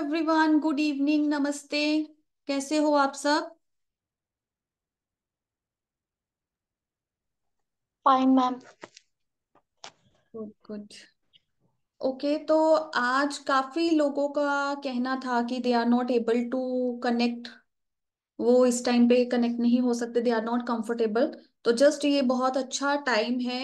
Everyone, good evening, नमस्ते। कैसे हो आप सब? Fine ma'am. Good good. Okay, तो आज काफी लोगों का कहना था कि they are not able to connect. वो इस टाइम पे कनेक्ट नहीं हो सकते, दे आर नॉट कंफर्टेबल। तो जस्ट ये बहुत अच्छा टाइम है।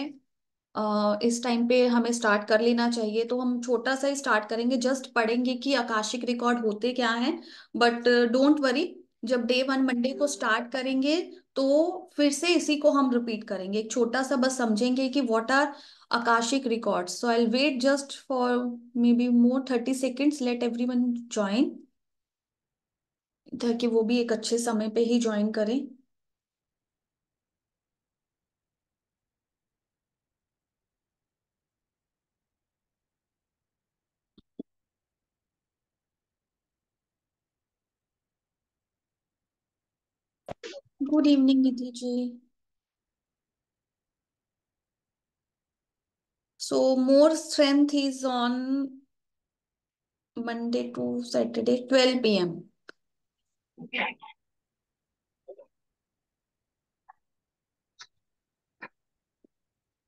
इस टाइम पे हमें स्टार्ट कर लेना चाहिए, तो हम छोटा सा ही स्टार्ट करेंगे, जस्ट पढ़ेंगे कि आकाशिक रिकॉर्ड होते क्या हैं। बट डोंट वरी, जब डे वन मंडे को स्टार्ट करेंगे तो फिर से इसी को हम रिपीट करेंगे। एक छोटा सा बस समझेंगे कि what are Akashic records. So I wait just for maybe more 30 seconds, let everyone join, ताकि वो भी एक अच्छे समय पे ही ज्वाइन करें। Good evening Nidhi ji. So more strength is on Monday to Saturday 12 p.m.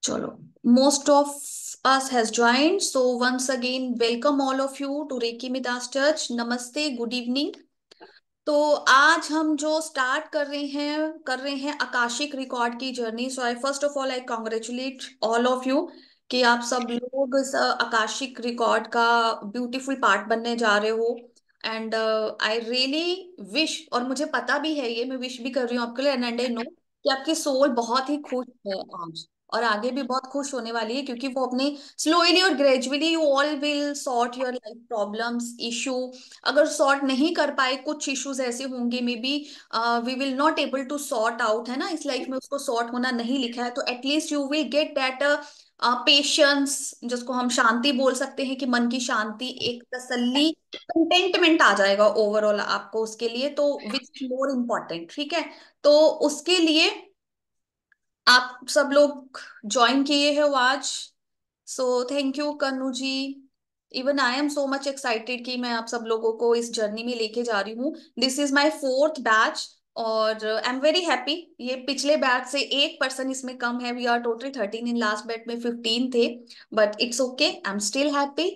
चलो, most of us has joined, so once again welcome all of you to Reiki Midas Church. नमस्ते, गुड इवनिंग। तो आज हम जो स्टार्ट कर रहे हैं आकाशिक रिकॉर्ड की journey. So I first of all I congratulate all of you कि आप सब लोग इस आकाशिक रिकॉर्ड का ब्यूटीफुल पार्ट बनने जा रहे हो। एंड आई रियली विश, और मुझे पता भी है, ये मैं विश भी कर रही हूँ आपके लिए, एंड आई नो कि आपकी सोल बहुत ही खुश है आज, और आगे भी बहुत खुश होने वाली है, क्योंकि वो अपने स्लोली और gradually you all will sort your life problems issue. अगर सॉर्ट नहीं कर पाए, कुछ इश्यूज ऐसे होंगे, maybe we will not able to sort out, है ना, इस लाइफ में उसको सॉर्ट होना नहीं लिखा है, तो at least you will get that patience, जिसको हम शांति बोल सकते हैं, कि मन की शांति, एक तसल्ली, कंटेंटमेंट आ जाएगा ओवरऑल आपको उसके लिए, तो विच मोर इम्पोर्टेंट, ठीक है। तो उसके लिए आप सब लोग ज्वाइन किए हो आज, so thank you Kannu ji. Even I am so much excited कि मैं आप सब लोगों को इस जर्नी में लेके जा रही हूँ। This is my fourth batch, और आई एम वेरी हैप्पी। ये पिछले बैच से एक पर्सन इसमें कम है, we are totally 13, in last batch में 15 थे, but it's okay, I am still happy.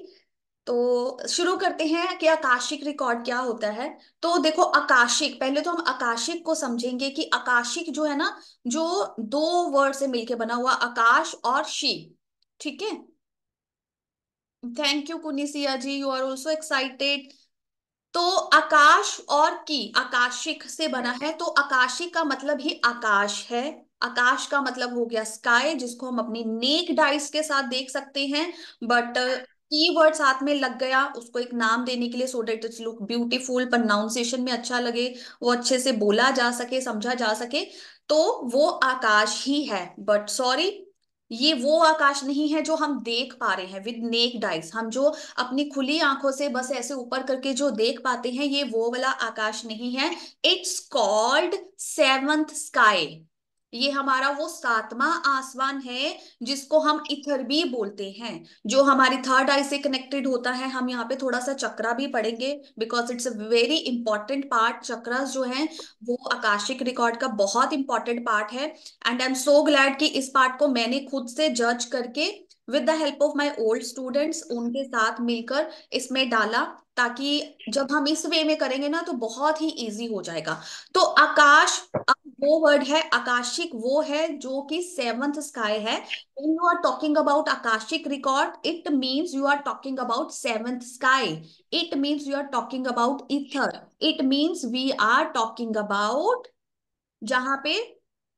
तो शुरू करते हैं कि आकाशिक रिकॉर्ड क्या होता है। तो देखो, आकाशिक, पहले तो हम आकाशिक को समझेंगे कि आकाशिक जो है ना, जो दो वर्ड से मिलके बना हुआ, आकाश और शी, ठीक है। थैंक यू कुनिसिया ji, you are also excited. तो आकाश और की, आकाशिक से बना है, तो आकाशिक का मतलब ही आकाश है। आकाश का मतलब हो गया स्काई, जिसको हम अपनी नेक डाइस के साथ देख सकते हैं, बट कीवर्ड साथ में लग गया उसको एक नाम देने के लिए, so that it's look beautiful, pronunciation में अच्छा लगे, वो अच्छे से बोला जा सके, समझा जा सके, तो वो आकाश ही है। बट सॉरी, ये वो आकाश नहीं है जो हम देख पा रहे हैं विद नेक डाइस। हम जो अपनी खुली आंखों से बस ऐसे ऊपर करके जो देख पाते हैं, ये वो वाला आकाश नहीं है। It's called seventh sky. ये हमारा वो सातवां आसमान है, जिसको हम इथर भी बोलते हैं, जो हमारी थर्ड आई से कनेक्टेड होता है। हम यहाँ पे थोड़ा सा चक्रा भी पढ़ेंगे, because it's a very important part. Chakras जो है वो आकाशिक रिकॉर्ड का बहुत इंपॉर्टेंट पार्ट है, and I am so glad कि इस पार्ट को मैंने खुद से जज करके, with the help of my old students, उनके साथ मिलकर इसमें डाला, ताकि जब हम इस वे में करेंगे ना, तो बहुत ही इजी हो जाएगा। तो आकाश, अब वो वर्ड है आकाशिक, वो है जो कि सेवंथ स्काई है। when you are talking about akashic record, it means you are talking about seventh sky, it means you are talking about ether, it means we are talking about जहां पे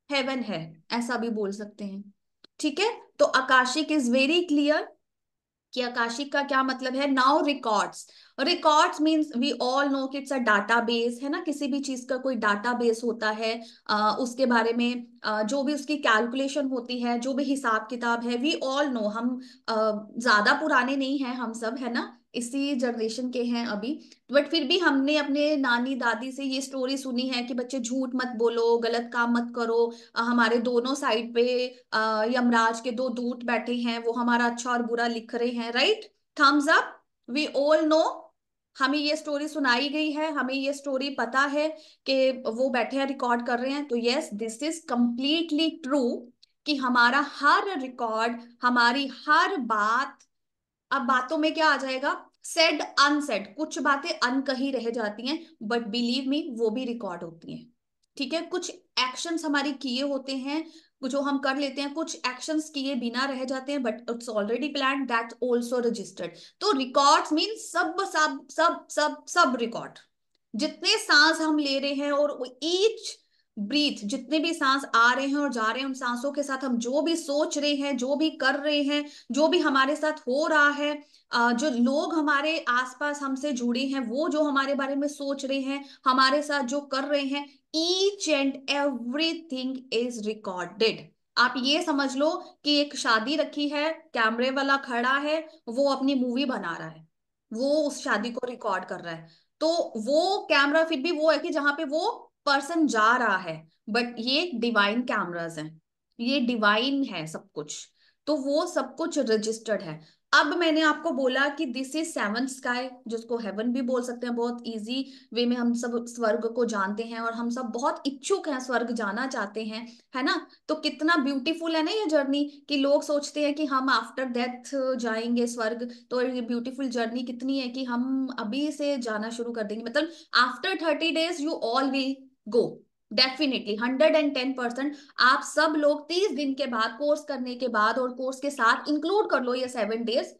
haven है, ऐसा भी बोल सकते हैं, ठीक है। तो आकाशिक इज वेरी क्लियर कि आकाशिक का क्या मतलब है। Now records, records means we all know कि इट्स अ डाटाबेस, है ना, किसी भी चीज का कोई डाटाबेस होता है, उसके बारे में जो भी उसकी कैलकुलेशन होती है, जो भी हिसाब किताब है, वी ऑल नो। हम ज्यादा पुराने नहीं हैं हम सब, है ना, इसी जनरेशन के हैं अभी, बट फिर भी हमने अपने नानी दादी से ये स्टोरी सुनी है कि बच्चे झूठ मत बोलो, गलत काम मत करो। हमारे दोनों साइड पे यमराज के दो दूत बैठे हैं, वो हमारा अच्छा और बुरा लिख रहे हैं, right. Thumbs up, we all know हमें ये स्टोरी सुनाई गई है, हमें ये स्टोरी पता है कि वो बैठे हैं रिकॉर्ड कर रहे हैं, तो yes this is completely true कि हमारा हर रिकॉर्ड, हमारी हर बात, अब बातों में क्या आ जाएगा, सेड अनसेड, कुछ बातें अनकही रह जाती हैं, बट बिलीव मी वो भी रिकॉर्ड होती हैं। ठीक है, कुछ एक्शंस हमारे किए होते हैं जो हम कर लेते हैं, कुछ एक्शंस किए बिना रह जाते हैं, but it's already plan that also registered. तो रिकॉर्ड्स मीन सब सब सब सब सब रिकॉर्ड, जितने सांस हम ले रहे हैं और ईच ब्रीथ, जितने भी सांस आ रहे हैं और जा रहे हैं, उन सांसों के साथ हम जो भी सोच रहे हैं, जो भी कर रहे हैं, जो भी हमारे साथ हो रहा है, जो लोग हमारे आसपास हमसे जुड़े हैं वो जो हमारे बारे में सोच रहे हैं, हमारे साथ जो कर रहे हैं, each and everything is recorded. आप ये समझ लो कि एक शादी रखी है, कैमरे वाला खड़ा है, वो अपनी मूवी बना रहा है, वो उस शादी को रिकॉर्ड कर रहा है। तो वो कैमरा फिर भी वो है कि जहां पे वो पर्सन जा रहा है, बट ये डिवाइन कैमरास हैं, ये डिवाइन है सब कुछ, तो वो सब कुछ रजिस्टर्ड है। अब मैंने आपको बोला कि दिस इज सेवन स्काई, जिसको हेवन भी बोल सकते हैं, बहुत इजी वे में हम सब स्वर्ग को जानते हैं और हम सब बहुत इच्छुक हैं, स्वर्ग जाना चाहते हैं, है ना। तो कितना ब्यूटीफुल है ना ये जर्नी, कि लोग सोचते हैं कि हम आफ्टर डेथ जाएंगे स्वर्ग, तो ये ब्यूटीफुल जर्नी कितनी है कि हम अभी से जाना शुरू कर देंगे, मतलब after 30 days you all will go, definitely 110%। आप सब लोग 30 दिन के बाद, कोर्स करने के बाद और कोर्स के साथ इंक्लूड कर लो ये 7 days,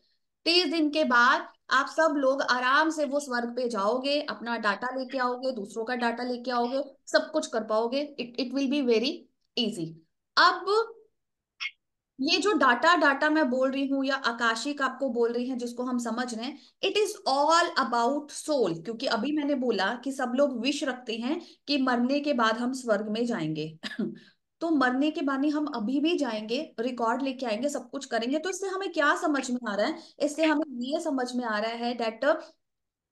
30 दिन के बाद आप सब लोग आराम से वो स्वर्ग पे जाओगे, अपना डाटा लेके आओगे, दूसरों का डाटा लेके आओगे, सब कुछ कर पाओगे, it it will be very easy. अब ये जो डाटा डाटा मैं बोल रही हूँ या आकाशिक आपको बोल रही हैं जिसको हम समझ रहे हैं, it is all about soul, क्योंकि अभी मैंने बोला कि सब लोग विश रखते हैं कि मरने के बाद हम स्वर्ग में जाएंगे तो मरने के बाद नहीं, हम अभी भी जाएंगे, रिकॉर्ड लेके आएंगे, सब कुछ करेंगे। तो इससे हमें क्या समझ में आ रहा है, इससे हमें ये समझ में आ रहा है that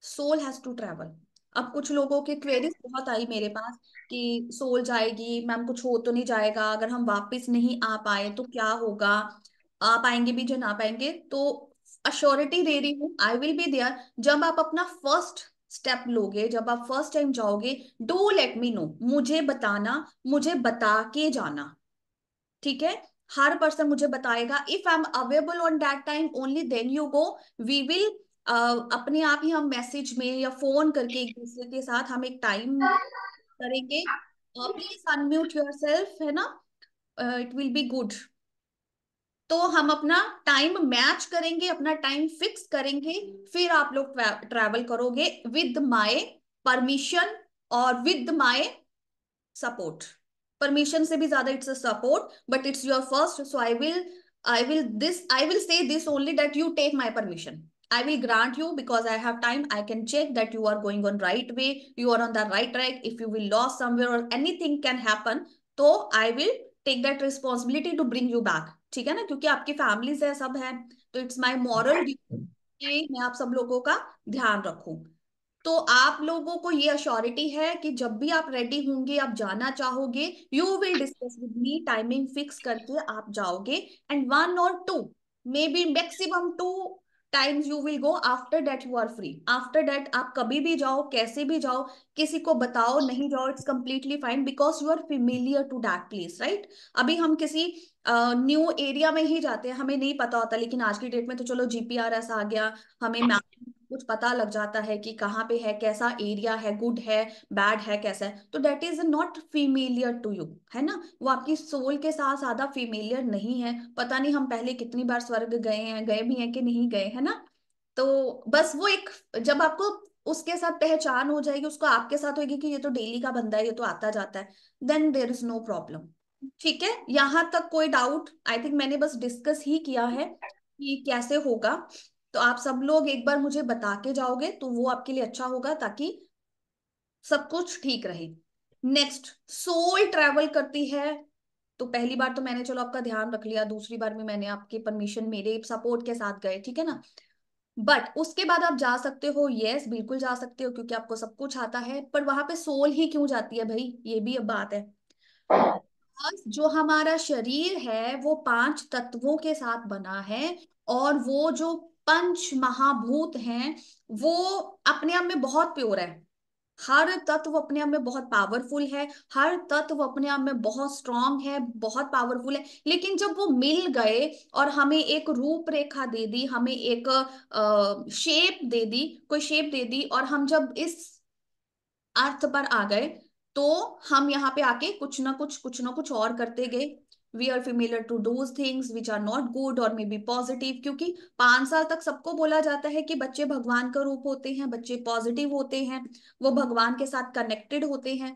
soul has to travel. अब कुछ लोगों की क्वेरीज बहुत आई मेरे पास कि सोल जाएगी मैम, कुछ हो तो नहीं जाएगा, अगर हम वापस नहीं आ पाए तो क्या होगा, आ पाएंगे भी जो ना पाएंगे, तो अश्योरिटी दे रही हूँ आई विल बी देयर। जब आप अपना फर्स्ट स्टेप लोगे, जब आप फर्स्ट टाइम जाओगे, डू लेट मी नो, मुझे बताना, मुझे बता के जाना, ठीक है। हर पर्सन मुझे बताएगा, if I am available on that time only then you go, we will अपने आप ही हम मैसेज में या फोन करके एक दूसरे के साथ हम एक टाइम करेंगे, प्लीज अनम्यूट योर सेल्फ, है ना, इट विल बी गुड। तो हम अपना टाइम मैच करेंगे, अपना टाइम फिक्स करेंगे, फिर आप लोग ट्रैवल करोगे विद माय परमिशन और विद माय सपोर्ट। परमिशन से भी ज्यादा it's a support, but it's your first, so I will say this only that you take my permission, I will grant you because I have time. I can check that you are going on right way, you are on the right track. If you will lost somewhere or anything can happen, तो I will take that responsibility to bring you back, ठीक है ना, क्योंकि आपकी families है, सब है, तो इट्स माय मॉरल ड्यूटी कि मैं आप सब लोगों का ध्यान रखूं। तो आप लोगों को ये अश्योरिटी है कि जब भी आप रेडी होंगे, आप जाना चाहोगे, you will discuss with me, timing fix करके आप जाओगे, and 1 or 2, maybe maximum 2 times you will go, after that you are free. After that आप कभी भी जाओ, कैसे भी जाओ, किसी को बताओ नहीं जाओ, it's completely fine, because you are familiar to that place, right. अभी हम किसी न्यू एरिया में ही जाते हैं, हमें नहीं पता होता, लेकिन आज की डेट में तो चलो जीपीआरएस आ गया, हमें कुछ पता लग जाता है कि कहाँ पे है, कैसा एरिया है, गुड है, बैड है, कैसा है, तो that is not familiar to you, है ना, वो आपकी सोल के साथ ज्यादा फेमिलियर नहीं है। पता नहीं हम पहले कितनी बार स्वर्ग गए हैं, गए भी हैं कि नहीं गए, है ना। तो बस वो एक, जब आपको उसके साथ पहचान हो जाएगी, उसको आपके साथ होगी कि ये तो डेली का बंदा है, ये तो आता जाता है, then there is no problem. ठीक है, यहां तक कोई डाउट, आई थिंक मैंने बस डिस्कस ही किया है कि कैसे होगा। तो आप सब लोग एक बार मुझे बता के जाओगे तो वो आपके लिए अच्छा होगा, ताकि सब कुछ ठीक रहे। नेक्स्ट, सोल ट्रैवल करती है, तो पहली बार तो मैंने चलो आपका ध्यान रख लिया, दूसरी बार में मैंने आपके परमिशन, मेरे सपोर्ट के साथ गए, ठीक है ना। बट उसके बाद आप जा सकते हो, यस बिल्कुल जा सकते हो, क्योंकि आपको सब कुछ आता है, पर वहां पे सोल ही क्यों जाती है भाई, ये भी अब बात है। जो हमारा शरीर है वो 5 तत्वों के साथ बना है, और वो जो पंच महाभूत हैं वो अपने आप में बहुत प्योर है। हर तत्व अपने आप में बहुत पावरफुल है, हर तत्व अपने आप में बहुत स्ट्रांग है, बहुत पावरफुल है। लेकिन जब वो मिल गए और हमें एक रूपरेखा दे दी, हमें एक शेप दे दी, कोई शेप दे दी, और हम जब इस अर्थ पर आ गए, तो हम यहाँ पे आके कुछ ना कुछ और करते गए। We are familiar to those things which are not good और मे बी पॉजिटिव, क्योंकि 5 साल तक सबको बोला जाता है कि बच्चे भगवान का रूप होते हैं, बच्चे पॉजिटिव होते हैं, वो भगवान के साथ कनेक्टेड होते हैं।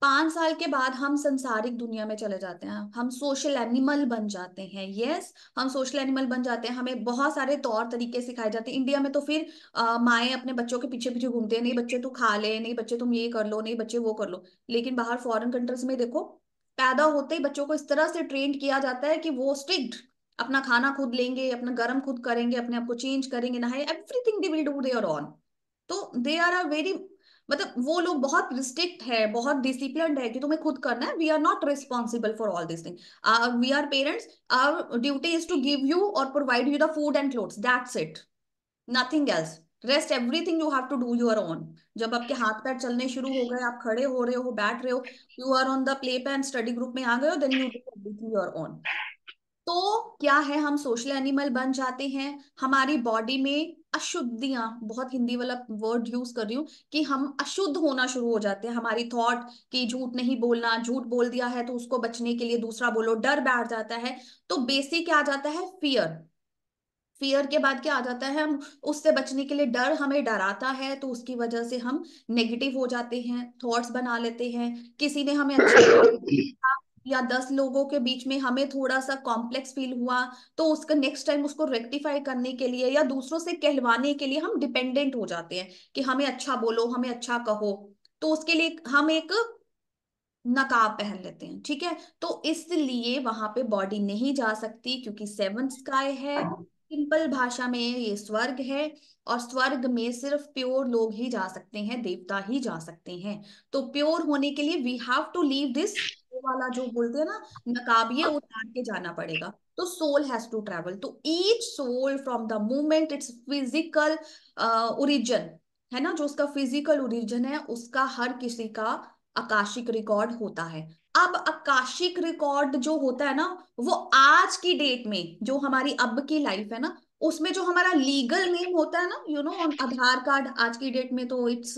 5 साल के बाद हम सांसारिक दुनिया में चले जाते हैं, हम सोशल एनिमल बन जाते हैं। यस, हम सोशल एनिमल बन जाते हैं, हमें बहुत सारे तौर तरीके सिखाए जाते हैं। इंडिया में तो फिर माएँ अपने बच्चों के पीछे पीछे घूमते हैं, नहीं बच्चे तू खा ले, नहीं बच्चे तुम ये कर लो, नहीं बच्चे वो कर लो। लेकिन बाहर फॉरेन कंट्रीज में देखो, पैदा होते ही बच्चों को इस तरह से ट्रेन किया जाता है कि वो स्ट्रिक्ट, अपना खाना खुद लेंगे, अपना गर्म खुद करेंगे, अपने आप को चेंज करेंगे, नहाए, everything they will do their on. तो दे आर अ वेरी, मतलब वो लोग बहुत रिस्ट्रिक्ट है, बहुत डिसिप्लिन्ड है कि तुम्हें खुद करना है। We are not responsible for all this thing. We are parents, our duty is to give you और provide you the food and clothes, that's it, nothing else. Rest everything you have to do your own. जब आपके हाथ पैर चलने शुरू हो गए, आप खड़े हो रहे हो, बैठ रहे हो, you are on the play पे एंड स्टडी ग्रुप में आ गए हो, then you do everything your own. तो क्या है, हम सोशल एनिमल बन जाते हैं। हमारी बॉडी में अशुद्धियां, बहुत हिंदी वाला वर्ड यूज कर रही हूँ, कि हम अशुद्ध होना शुरू हो जाते हैं। हमारी थॉट कि झूठ नहीं बोलना, झूठ बोल दिया है तो उसको बचने के लिए दूसरा बोलो, डर बैठ जाता है। तो बेसिक क्या आ जाता है, फियर। फियर के बाद क्या आ जाता है, हम उससे बचने के लिए, डर हमें डराता है तो उसकी वजह से हम नेगेटिव हो जाते हैं, थॉट्स बना लेते हैं। किसी ने हमें अच्छा, या 10 लोगों के बीच में हमें थोड़ा सा कॉम्प्लेक्स फील हुआ, तो उसका नेक्स्ट टाइम उसको रेक्टिफाई करने के लिए या दूसरों से कहलवाने के लिए हम डिपेंडेंट हो जाते हैं कि हमें अच्छा बोलो, हमें अच्छा कहो। तो उसके लिए हम एक नकाब पहन लेते हैं, ठीक है। तो इसलिए वहां पे बॉडी नहीं जा सकती, क्योंकि सेवंथ स्काई है। सिंपल भाषा में ये स्वर्ग है, और स्वर्ग में सिर्फ प्योर लोग ही जा सकते हैं, देवता ही जा सकते हैं। तो प्योर होने के लिए we have to leave this, वो वाला जो बोलते हैं ना, नकाब, ये उतार के जाना पड़ेगा। तो सोल हैज टू ट्रेवल, तो each soul from the moment its physical origin, है ना, जो उसका फिजिकल ओरिजिन है, उसका हर किसी का आकाशिक रिकॉर्ड होता है। अब आकाशिक रिकॉर्ड जो होता है ना, वो आज की डेट में जो हमारी अब की लाइफ है ना, उसमें जो हमारा लीगल नेम होता है ना, आधार कार्ड, आज की डेट में तो इट्स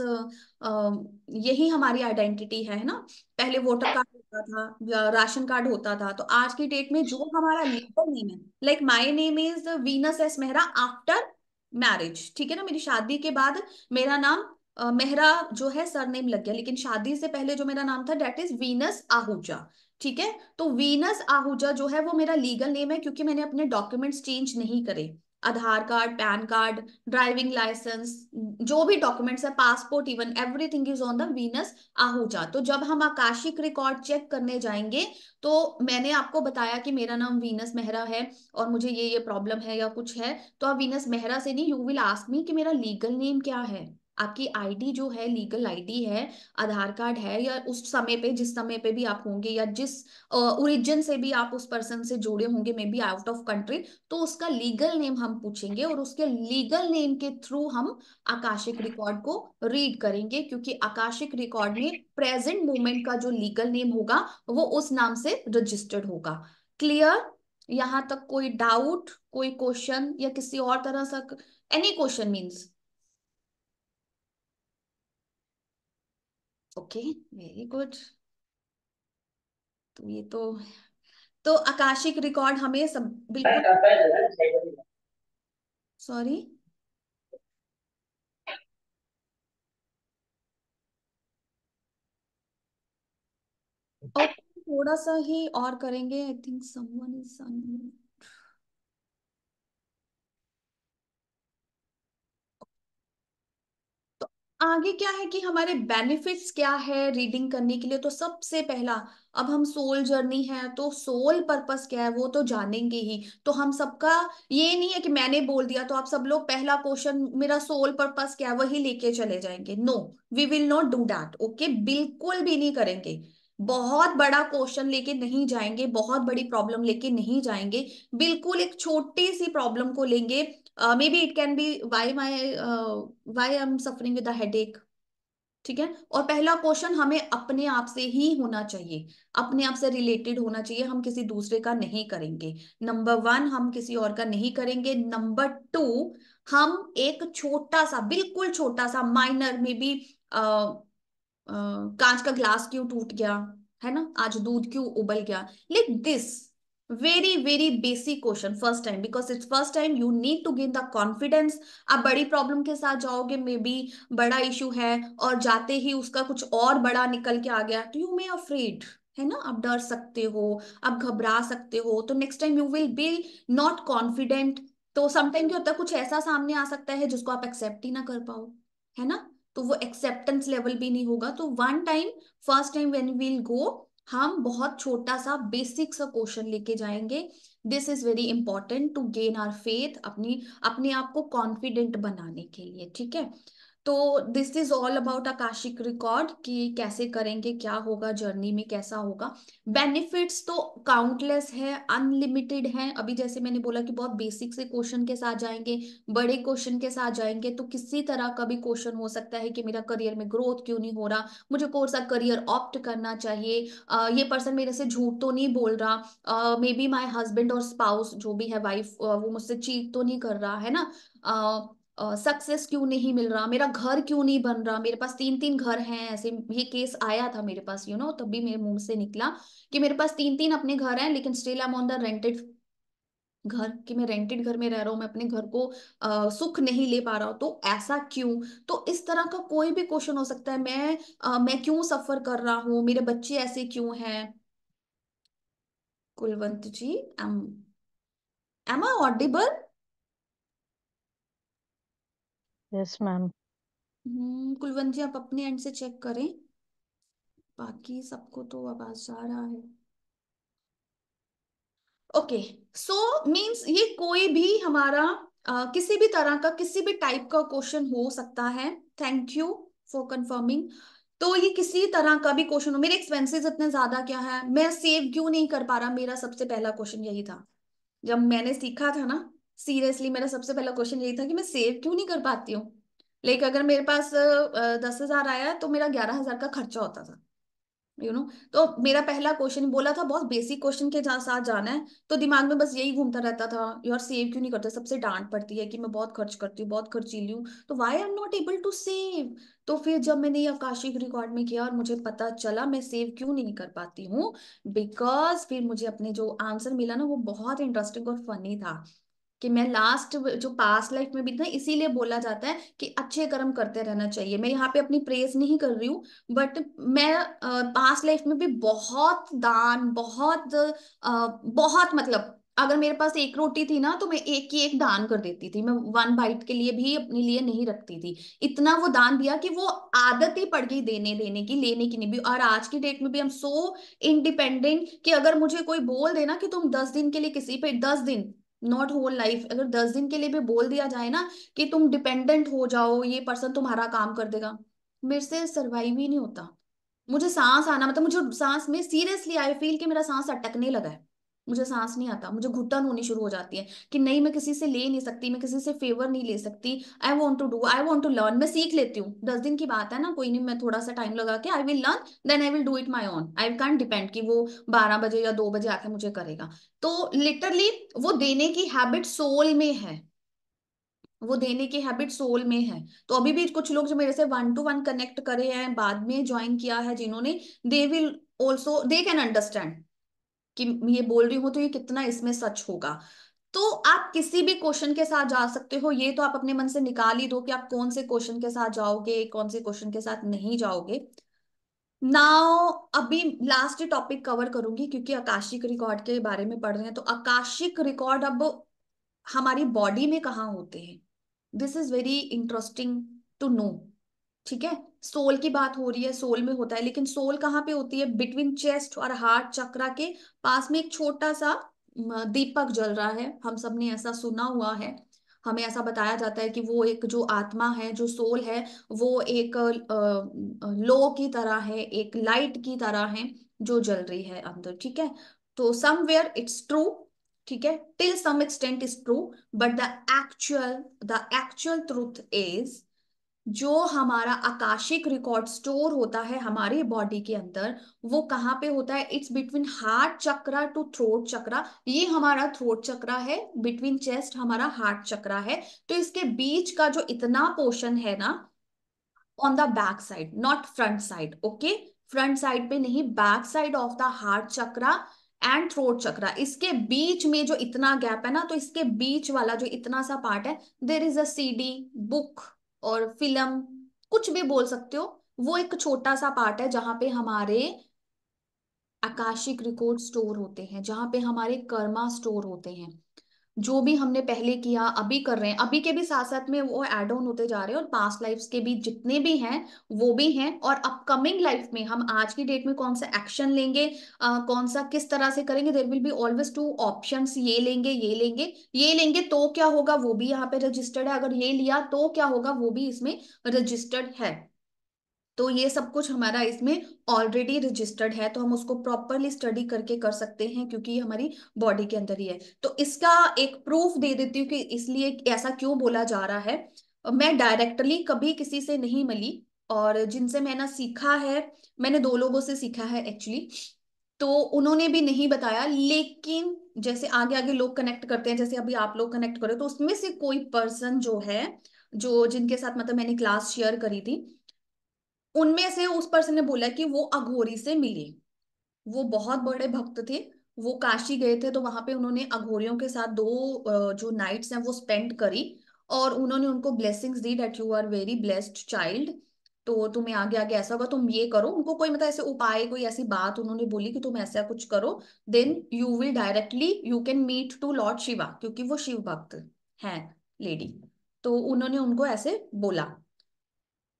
यही हमारी आइडेंटिटी है ना। पहले वोटर कार्ड होता था या राशन कार्ड होता था, तो आज की डेट में जो हमारा लीगल नेम है, like my name is Venus S Mehra after marriage, ठीक है ना, मेरी शादी के बाद मेरा नाम मेहरा जो है सरनेम लग गया, लेकिन शादी से पहले जो मेरा नाम था डेट इज वीनस आहूजा। ठीक है, तो वीनस आहूजा जो है वो मेरा लीगल नेम है, क्योंकि मैंने अपने डॉक्यूमेंट्स चेंज नहीं करे। Aadhaar card, PAN card, driving licence, जो भी डॉक्यूमेंट्स है, passport, even everything is on the Venus Ahuja. तो जब हम आकाशिक रिकॉर्ड चेक करने जाएंगे, तो मैंने आपको बताया कि मेरा नाम वीनस मेहरा है और मुझे ये प्रॉब्लम है या कुछ है, तो आप वीनस मेहरा से नहीं, यू विल आस्क मी कि मेरा लीगल नेम क्या है। आपकी आईडी जो है, लीगल आईडी है, आधार कार्ड है, या उस समय पे, जिस समय पे भी आप होंगे, या जिस ओरिजिन से भी आप उस पर्सन से जुड़े होंगे, may be out of country, तो उसका लीगल नेम हम पूछेंगे, और उसके लीगल नेम के थ्रू हम आकाशिक रिकॉर्ड को रीड करेंगे, क्योंकि आकाशिक रिकॉर्ड में प्रेजेंट मोमेंट का जो लीगल नेम होगा वो उस नाम से रजिस्टर्ड होगा। क्लियर? यहां तक कोई डाउट, कोई क्वेश्चन, या किसी और तरह से any question means? Okay, very good. तो ये तो आकाशिक रिकॉर्ड हमें सब बिल्कुल, सॉरी, ओके, थोड़ा सा ही और करेंगे, आई थिंक समवन इज, तो आगे क्या है कि हमारे बेनिफिट्स क्या है रीडिंग करने के लिए। तो सबसे पहला, अब हम सोल जर्नी है, तो सोल पर्पस क्या है वो तो जानेंगे ही। तो हम सबका ये नहीं है कि मैंने बोल दिया तो आप सब लोग पहला क्वेश्चन मेरा सोल पर्पस क्या है वही लेके चले जाएंगे। No, we will not do that, okay, बिल्कुल भी नहीं करेंगे। बहुत बड़ा क्वेश्चन लेके नहीं जाएंगे, बहुत बड़ी प्रॉब्लम लेके नहीं जाएंगे, बिल्कुल एक छोटी सी प्रॉब्लम को लेंगे। Maybe it can be why I am suffering with headache. ठीक है, और पहला क्वेश्चन हमें अपने आप से ही होना चाहिए, अपने आप से रिलेटेड होना चाहिए, हम किसी दूसरे का नहीं करेंगे। नंबर वन, हम किसी और का नहीं करेंगे। नंबर टू, हम एक छोटा सा, बिल्कुल छोटा सा, माइनर में भी, कांच का ग्लास क्यों टूट गया, है ना, आज दूध क्यों उबल गया, like this, very very basic question first time, because it's first time, you need to gain the confidence. आप बड़ी प्रॉब्लम के साथ जाओगे, मे बी बड़ा इशू है, और जाते ही उसका कुछ और बड़ा निकल के आ गया, तो यू मे अफ्रेड, है ना, आप डर सकते हो, आप घबरा सकते हो, तो next time you will be not confident. तो समटाइम क्या होता है, कुछ ऐसा सामने आ सकता है जिसको आप एक्सेप्ट ही ना कर पाओ, है ना, तो वो एक्सेप्टेंस लेवल भी नहीं होगा। तो one time, first time when we'll go, हम बहुत छोटा सा बेसिक सा क्वेश्चन लेके जाएंगे। This is very important to gain our faith, अपनी अपने आप को कॉन्फिडेंट बनाने के लिए, ठीक है। तो this is all about Akashic record, कि कैसे करेंगे, क्या होगा जर्नी में, कैसा होगा। बेनिफिट्स तो काउंटलेस है, अनलिमिटेड है। अभी जैसे मैंने बोला कि बहुत बेसिक से क्वेश्चन के साथ जाएंगे, बड़े क्वेश्चन के साथ जाएंगे, तो किसी तरह का भी क्वेश्चन हो सकता है कि मेरा करियर में ग्रोथ क्यों नहीं हो रहा, मुझे कौन सा करियर ऑप्ट करना चाहिए, ये पर्सन मेरे से झूठ तो नहीं बोल रहा, मे बी माई हस्बैंड और स्पाउस जो भी है, वाइफ, वो मुझसे चीट तो नहीं कर रहा, है ना, सक्सेस क्यों नहीं मिल रहा, मेरा घर क्यों नहीं बन रहा, मेरे पास तीन तीन घर हैं, ऐसे ये केस आया था मेरे पास, तभी मेरे मुंह से निकला कि मेरे पास तीन तीन अपने घर हैं, लेकिन still I am on the rented घर, कि मैं रेंटेड घर में रह रहा हूँ, मैं अपने घर को सुख नहीं ले पा रहा हूँ, तो ऐसा क्यों। तो इस तरह का कोई भी क्वेश्चन हो सकता है, मैं क्यों सफर कर रहा हूँ, मेरे बच्चे ऐसे क्यों हैं। Kulwant ji, am I audible? Yes ma'am. Kulwant ji, आप अपने एंड से चेक करें, बाकी सबको तो आवाज जा रहा है। ओके, सो मीन्स ये कोई भी हमारा किसी भी तरह का, किसी भी टाइप का क्वेश्चन हो सकता है। Thank you for confirming. तो ये किसी तरह का भी क्वेश्चन हो, मेरे एक्सपेंसेस इतने ज्यादा क्या है, मैं सेव क्यों नहीं कर पा रहा, मेरा सबसे पहला क्वेश्चन यही था जब मैंने सीखा था ना। सीरियसली मेरा सबसे पहला क्वेश्चन यही था कि मैं सेव क्यों नहीं कर पाती हूँ। लेकिन अगर मेरे पास 10,000 आया तो मेरा 11,000 का खर्चा होता था, तो मेरा पहला क्वेश्चन बोला था, बहुत बेसिक क्वेश्चन के साथ जाना है, तो दिमाग में बस यही घूमता रहता था, यार सेव क्यों नहीं करते, सबसे डांट पड़ती है कि मैं बहुत खर्च करती हूँ, बहुत खर्चीली हूँ, तो why I am not able to save. तो फिर जब मैंने ये आकाशिक रिकॉर्ड में किया और मुझे पता चला मैं सेव क्यों नहीं कर पाती हूँ, बिकॉज फिर मुझे अपने जो आंसर मिला ना, वो बहुत इंटरेस्टिंग और फनी था, कि मैं लास्ट जो पास्ट लाइफ में भी था, इसीलिए बोला जाता है कि अच्छे कर्म करते रहना चाहिए। मैं यहाँ पे अपनी प्रेज नहीं कर रही हूँ, बट मैं पास्ट लाइफ में भी बहुत दान, बहुत मतलब, अगर मेरे पास एक रोटी थी ना, तो मैं एक की एक दान कर देती थी, मैं वन बाइट के लिए भी अपने लिए नहीं रखती थी, इतना वो दान दिया कि वो आदत ही पड़ गई देने देने की, लेने की नहीं भी। और आज की डेट में भी हम सो इंडिपेंडेंट कि अगर मुझे कोई बोल देना कि तुम 10 दिन के लिए किसी पे, 10 दिन, नॉट होल लाइफ, अगर 10 दिन के लिए भी बोल दिया जाए ना कि तुम डिपेंडेंट हो जाओ, ये पर्सन तुम्हारा काम कर देगा, मेरे से सरवाइव ही नहीं होता। मुझे सांस आना, मतलब मुझे सांस में सीरियसली आई फील कि मेरा सांस अटकने लगा है, मुझे सांस नहीं आता, मुझे घुटन होनी शुरू हो जाती है कि नहीं, मैं किसी से ले नहीं सकती, मैं किसी से फेवर नहीं ले सकती। I want to do, I want to learn, मैं सीख लेती हूँ, 10 दिन की बात है ना, कोई नहीं, मैं थोड़ा सा टाइम लगा के I will learn, then I will do it my own, I can't depend कि वो 12 बजे या 2 बजे आके मुझे करेगा। तो लिटरली वो देने की हैबिट सोल में है, वो देने की हैबिट सोल में है। तो अभी भी कुछ लोग जो मेरे से वन टू वन कनेक्ट करे हैं, बाद में ज्वाइन किया है जिन्होंने, they will also, they can understand कि ये बोल रही हूँ तो ये कितना इसमें सच होगा। तो आप किसी भी क्वेश्चन के साथ जा सकते हो, ये तो आप अपने मन से निकाल ही दो कि आप कौन से क्वेश्चन के साथ जाओगे, कौन से क्वेश्चन के साथ नहीं जाओगे। नाउ अभी लास्ट टॉपिक कवर करूंगी, क्योंकि आकाशिक रिकॉर्ड के बारे में पढ़ रहे हैं, तो आकाशिक रिकॉर्ड अब हमारी बॉडी में कहाँ होते हैं, this is very interesting to know. ठीक है, सोल की बात हो रही है, सोल में होता है, लेकिन सोल कहाँ पे होती है, बिटवीन चेस्ट और हार्ट चक्रा के पास में एक छोटा सा दीपक जल रहा है, हम सब ने ऐसा सुना हुआ है, हमें ऐसा बताया जाता है कि वो एक जो आत्मा है, जो सोल है, वो एक लो की तरह है, एक लाइट की तरह है, जो जल रही है अंदर, ठीक है। तो समवेयर इट्स ट्रू, ठीक है, till some extent is true, but the actual truth is, जो हमारा आकाशिक रिकॉर्ड स्टोर होता है हमारी बॉडी के अंदर, वो कहाँ पे होता है? It's between heart chakra to throat chakra. ये हमारा थ्रोट चक्रा है, बिटवीन चेस्ट हमारा हार्ट चक्रा है। तो इसके बीच का जो इतना पोर्शन है ना, on the back side, not front side, okay. Front side पे नहीं, back side of the heart chakra and throat chakra, इसके बीच में जो इतना गैप है ना, तो इसके बीच वाला जो इतना सा पार्ट है, there is a CD, book और फिल्म, कुछ भी बोल सकते हो। वो एक छोटा सा पार्ट है जहां पे हमारे आकाशिक रिकॉर्ड स्टोर होते हैं, जहां पे हमारे कर्मा स्टोर होते हैं। जो भी हमने पहले किया, अभी कर रहे हैं, अभी के भी साथ साथ में वो ऐड ऑन होते जा रहे हैं, और पास्ट लाइफ्स के भी जितने भी हैं वो भी हैं, और अपकमिंग लाइफ में हम आज की डेट में कौन सा एक्शन लेंगे, कौन सा किस तरह से करेंगे, there will be always two options, ये लेंगे ये लेंगे, ये लेंगे तो क्या होगा, वो भी यहाँ पे रजिस्टर्ड है, अगर ये लिया तो क्या होगा, वो भी इसमें रजिस्टर्ड है। तो ये सब कुछ हमारा इसमें ऑलरेडी रजिस्टर्ड है, तो हम उसको प्रॉपरली स्टडी करके कर सकते हैं, क्योंकि ये हमारी बॉडी के अंदर ही है। तो इसका एक प्रूफ दे देती हूँ कि इसलिए ऐसा क्यों बोला जा रहा है। मैं डायरेक्टली कभी किसी से नहीं मिली, और जिनसे मैंने सीखा है, मैंने दो लोगों से सीखा है एक्चुअली, तो उन्होंने भी नहीं बताया। लेकिन जैसे आगे आगे लोग कनेक्ट करते हैं, जैसे अभी आप लोग कनेक्ट करो, तो उसमें से कोई पर्सन जो है, जो जिनके साथ मतलब मैंने क्लास शेयर करी थी, उनमें से उस पर्सन ने बोला कि वो अघोरी से मिले। वो बहुत बड़े भक्त थे, वो काशी गए थे, तो वहां पे उन्होंने अघोरियों के साथ दो जो नाइट्स हैं वो स्पेंड करी, और उन्होंने उनको ब्लेसिंग्स दी, that you are very blessed child, तो तुम्हें आगे आगे ऐसा होगा, तुम ये करो। उनको कोई मतलब ऐसे उपाय, कोई ऐसी बात उन्होंने बोली कि तुम ऐसा कुछ करो, then you will directly you can meet to lord Shiva, क्योंकि वो शिव भक्त हैं, लेडी। तो उन्होंने उनको ऐसे बोला।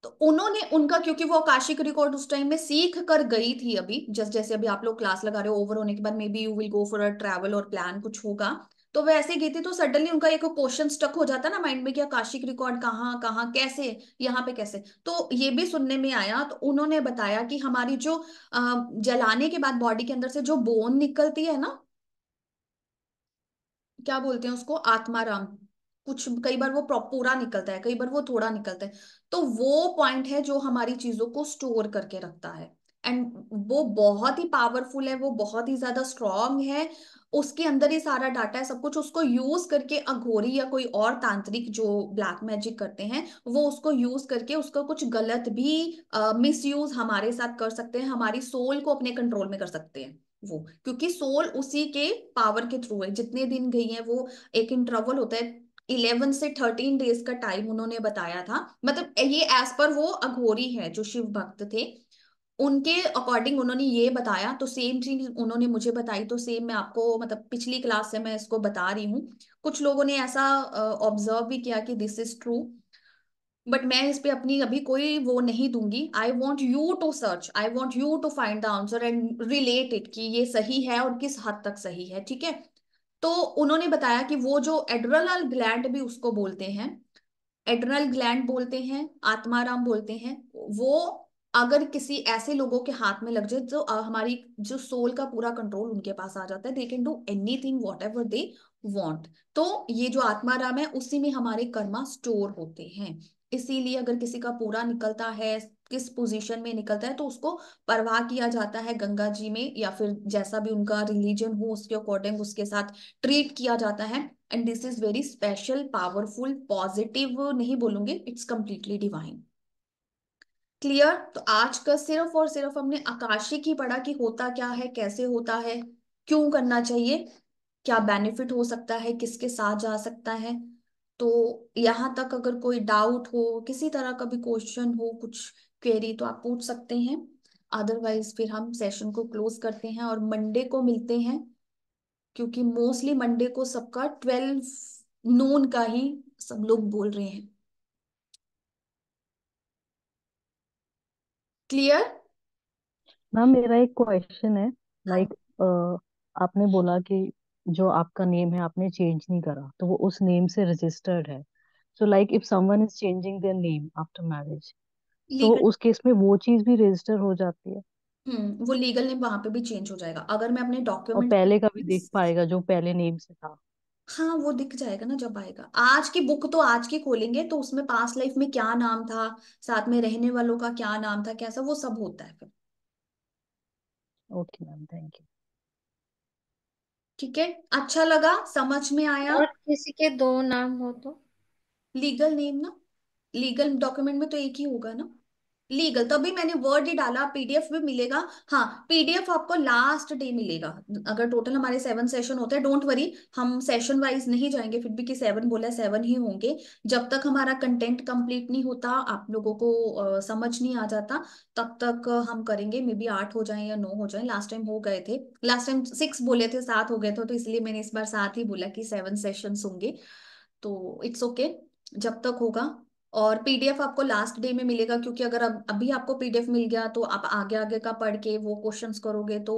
तो उन्होंने उनका, क्योंकि वो आकाशिक रिकॉर्ड उस टाइम में सीख कर गई थी, अभी जस्ट जैसे अभी आप लोग क्लास लगा रहे हो, ओवर होने के बाद may be you will go for a travel और प्लान कुछ होगा, तो वो ऐसे गई थी, तो सडनली उनका एक क्वेश्चन स्टक हो जाता ना माइंड में कि आकाशिक रिकॉर्ड कहाँ कहाँ कैसे, यहाँ पे कैसे। तो ये भी सुनने में आया, तो उन्होंने बताया कि हमारी जो जलाने के बाद बॉडी के अंदर से जो बोन निकलती है ना, क्या बोलते हैं उसको, आत्माराम, कुछ कई बार वो पूरा निकलता है, कई बार वो थोड़ा निकलता है। तो वो पॉइंट है जो हमारी चीजों को स्टोर करके रखता है, एंड वो बहुत ही पावरफुल है, वो बहुत ही ज्यादा स्ट्रांग है। उसके अंदर ही सारा डाटा है, सब कुछ उसको यूज करके अघोरी या कोई और तांत्रिक जो ब्लैक मैजिक करते हैं, वो उसको यूज करके उसका कुछ गलत भी मिस यूज हमारे साथ कर सकते हैं, हमारी सोल को अपने कंट्रोल में कर सकते हैं वो, क्योंकि सोल उसी के पावर के थ्रू है। जितने दिन गई है वो, एक इंटरवल होता है, 11 से 13 डेज का टाइम उन्होंने बताया था, मतलब ये एज पर वो अघोरी है जो शिव भक्त थे, उनके अकॉर्डिंग उन्होंने ये बताया। तो सेम चीज उन्होंने मुझे बताई, तो सेम मैं आपको मतलब पिछली क्लास से मैं इसको बता रही हूँ। कुछ लोगों ने ऐसा ऑब्जर्व भी किया कि दिस इज ट्रू, बट मैं इस पे अपनी अभी कोई वो नहीं दूंगी। I want you to search, I want you to find the answer and relate it, कि ये सही है और किस हद तक सही है, ठीक है। तो उन्होंने बताया कि वो जो एड्रेनल ग्लैंड भी उसको बोलते हैं, एड्रेनल ग्लैंड बोलते हैं, आत्माराम बोलते हैं, वो अगर किसी ऐसे लोगों के हाथ में लग जाए, तो हमारी जो सोल का पूरा कंट्रोल उनके पास आ जाता है, they can do anything what ever they want. तो ये जो आत्माराम है, उसी में हमारे कर्मा स्टोर होते हैं। इसीलिए अगर किसी का पूरा निकलता है, किस पोजीशन में निकलता है, तो उसको परवाह किया जाता है गंगा जी में, या फिर जैसा भी उनका रिलीजन हो उसके अकॉर्डिंग उसके साथ ट्रीट किया जाता है। And this is very special, powerful, positive नहीं बोलूंगे, इट्स कंप्लीटली डिवाइन। क्लियर? तो आज का सिर्फ और सिर्फ हमने आकाशिक ही पढ़ा कि होता क्या है, कैसे होता है, क्यों करना चाहिए, क्या बेनिफिट हो सकता है, किसके साथ जा सकता है। तो यहाँ तक अगर कोई डाउट हो, किसी तरह का भी क्वेश्चन हो, कुछ क्वेरी, तो आप पूछ सकते हैं। अदरवाइज फिर हम सेशन को क्लोज करते हैं और मंडे को मिलते हैं, क्योंकि मोस्टली मंडे को सबका 12 नून का ही सब लोग बोल रहे हैं। क्लियर? मैम मेरा एक क्वेश्चन है। हाँ। लाइक आपने बोला कि जो आपका नेम है आपने चेंज नहीं करा तो वो उस नेम से रजिस्टर्ड है। So like if someone is changing their name after marriage, तो लीगल। उस केस में वो चीज भी रजिस्टर हो जाती है। वो लीगल नेम वहां पे भी चेंज हो जाएगा अगर मैं अपने और डॉक्यूमेंट। पहले का भी देख पाएगा जो पहले नेम से था? हाँ वो दिख जाएगा ना जब आएगा। आज की बुक तो आज की खोलेंगे तो उसमें पास्ट लाइफ में क्या नाम था, साथ में रहने वालों का क्या नाम था, कैसा वो सब होता है फिर। Okay ma'am, thank you. ठीक है, अच्छा लगा, समझ में आया। और किसी के दो नाम हो तो? लीगल नेम ना, लीगल डॉक्यूमेंट में तो एक ही होगा ना। लीगल तभी मैंने वर्ड ही डाला, पीडीएफ भी मिलेगा। हाँ, पीडीएफ आपको लास्ट डे मिलेगा। अगर टोटल हमारे 7 सेशन होते हैं, डोंट वरी, हम सेशन वाइज नहीं जाएंगे, फिर भी कि 7 बोला है 7 ही होंगे। जब तक हमारा कंटेंट कंप्लीट नहीं होता, आप लोगों को समझ नहीं आ जाता, तब तक हम करेंगे। मे बी 8 हो जाए या 9 हो जाए, लास्ट टाइम हो गए थे, लास्ट टाइम 6 बोले थे, 7 हो गए थे, तो इसलिए मैंने इस बार 7 ही बोला कि 7 सेशंस होंगे। तो इट्स ओके, जब तक होगा। और पीडीएफ आपको लास्ट डे में मिलेगा, क्योंकि अगर अब अभी आपको पीडीएफ मिल गया तो आप आगे आगे का पढ़ के वो क्वेश्चंस करोगे तो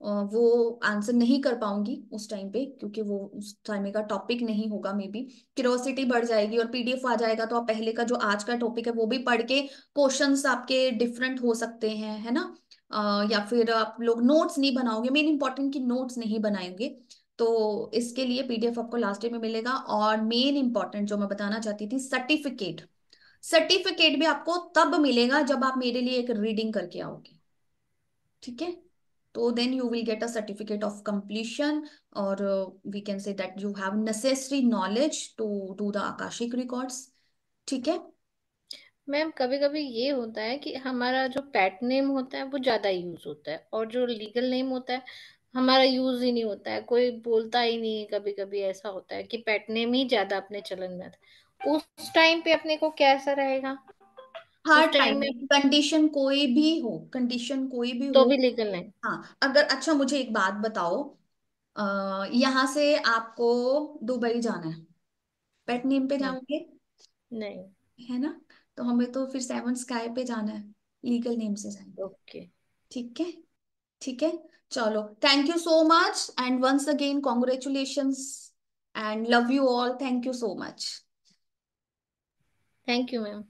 वो आंसर नहीं कर पाऊंगी उस टाइम पे, क्योंकि वो उस टाइम का टॉपिक नहीं होगा। मे बी क्यूरियोसिटी बढ़ जाएगी और पीडीएफ आ जाएगा तो आप पहले का जो आज का टॉपिक है वो भी पढ़ के, क्वेश्चंस आपके डिफरेंट हो सकते हैं, है ना। या फिर आप लोग नोट्स नहीं बनाओगे, मेन इंपॉर्टेंट की नोट्स नहीं बनाएंगे। तो इसके लिए पीडीएफ आपको लास्ट डे में मिलेगा। और मेन इंपॉर्टेंट जो मैं बताना चाहती थी, सर्टिफिकेट, सर्टिफिकेट भी आपको तब मिलेगा जब आप मेरे लिए एक रीडिंग करके आओगे। ठीक है, तो then you will get a certificate of completion, और we can say that you have necessary knowledge to do the Akashic records. ठीक है। मैम कभी कभी ये होता है कि हमारा जो पेट नेम होता है वो ज्यादा यूज होता है, और जो लीगल नेम होता है हमारा यूज ही नहीं होता है, कोई बोलता ही नहीं है। कभी कभी ऐसा होता है कि पेट नेम ही ज्यादा अपने चलन में आता है, उस टाइम पे अपने को कैसा रहेगा? हर उस टाइम टाइम में में कंडीशन कोई भी हो, कंडीशन कोई भी तो हो। भी लीगल नेम? हाँ अगर, अच्छा मुझे एक बात बताओ, यहाँ से आपको दुबई जाना है, पेट नेम पे हम्म। जाओगे, नहीं। है ना। तो हमें तो फिर 7 स्काई पे जाना है, लीगल नेम से जाएंगे। ओके। ठीक है। ठीक है, चलो, thank you so much and once again congratulations and love you all, thank you so much. Thank you ma'am.